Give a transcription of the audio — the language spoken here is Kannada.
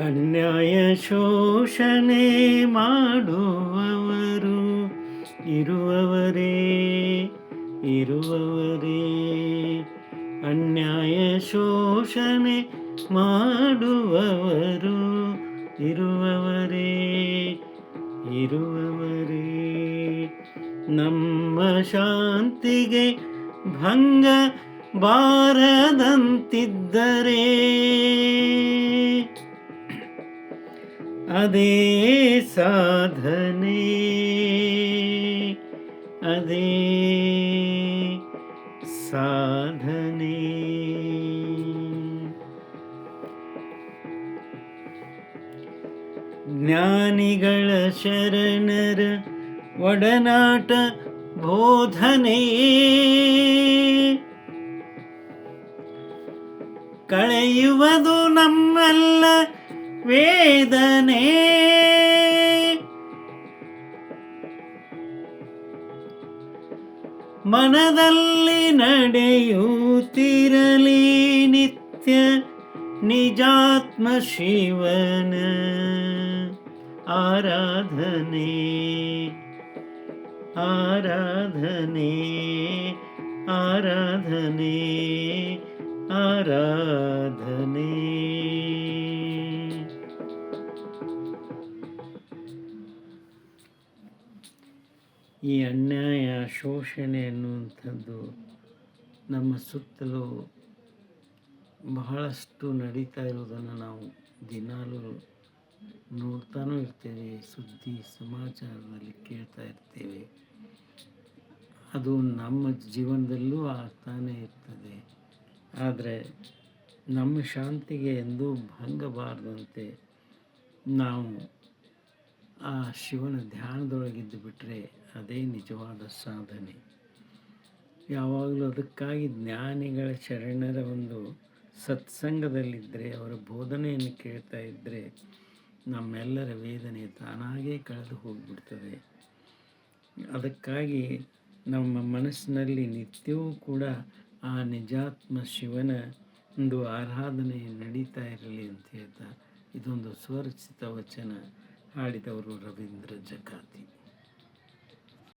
ಅನ್ಯಾಯ ಶೋಷಣೆ ಮಾಡುವವರು ಇರುವವರೇ ಇರುವವರೇ. ಅನ್ಯಾಯ ಶೋಷಣೆ ಮಾಡುವವರು ಇರುವವರೇ ಇರುವವರೇ. ನಮ್ಮ ಶಾಂತಿಗೆ ಭಂಗ ಬಾರದಂತಿದ್ದರೆ ಅದೇ ಸಾಧನೆ, ಅದೇ ಸಾಧನೆ. ಜ್ಞಾನಿಗಳ ಶರಣರ ಒಡನಾಟ ಬೋಧನೆಯೇ ಕಳೆಯುವುದು ನಮ್ಮೆಲ್ಲ ವೇದನೆ. ಮನದಲ್ಲಿ ನಡೆಯುತ್ತಿರಲಿ ನಿತ್ಯ ನಿಜಾತ್ಮ ಶಿವನ ಆರಾಧನೆ, ಆರಾಧನೆ, ಆರಾಧನೆ, ಆರಾಧನೆ. ಈ ಅನ್ಯಾಯ ಶೋಷಣೆ ಅನ್ನುವಂಥದ್ದು ನಮ್ಮ ಸುತ್ತಲೂ ಬಹಳಷ್ಟು ನಡೀತಾ ಇರೋದನ್ನು ನಾವು ದಿನಾಲೂ ನೋಡ್ತಾನೂ ಇರ್ತೇವೆ, ಸುದ್ದಿ ಸಮಾಚಾರದಲ್ಲಿ ಕೇಳ್ತಾ ಇರ್ತೇವೆ. ಅದು ನಮ್ಮ ಜೀವನದಲ್ಲೂ ಆಗ್ತಾನೇ ಇರ್ತದೆ. ಆದರೆ ನಮ್ಮ ಶಾಂತಿಗೆ ಎಂದೂ ಭಂಗ ಬಾರದಂತೆ ನಾವು ಆ ಶಿವನ ಧ್ಯಾನದೊಳಗಿದ್ದು ಬಿಟ್ಟರೆ ಅದೇ ನಿಜವಾದ ಸಾಧನೆ. ಯಾವಾಗಲೂ ಅದಕ್ಕಾಗಿ ಜ್ಞಾನಿಗಳ ಶರಣರ ಒಂದು ಸತ್ಸಂಗದಲ್ಲಿದ್ದರೆ, ಅವರ ಬೋಧನೆಯನ್ನು ಕೇಳ್ತಾ ಇದ್ದರೆ ನಮ್ಮೆಲ್ಲರ ವೇದನೆ ತಾನಾಗೇ ಕಳೆದು ಹೋಗಿಬಿಡ್ತದೆ. ಅದಕ್ಕಾಗಿ ನಮ್ಮ ಮನಸ್ಸಿನಲ್ಲಿ ನಿತ್ಯವೂ ಕೂಡ ಆ ನಿಜಾತ್ಮ ಶಿವನ ಒಂದು ಆರಾಧನೆ ನಡೀತಾ ಇರಲಿ ಅಂತ ಹೇಳ್ತಾ ಇದೊಂದು ಸ್ವರಚಿತ ವಚನ ಹಾಡಿದವರು ರವೀಂದ್ರ ಜಕಾತಿ.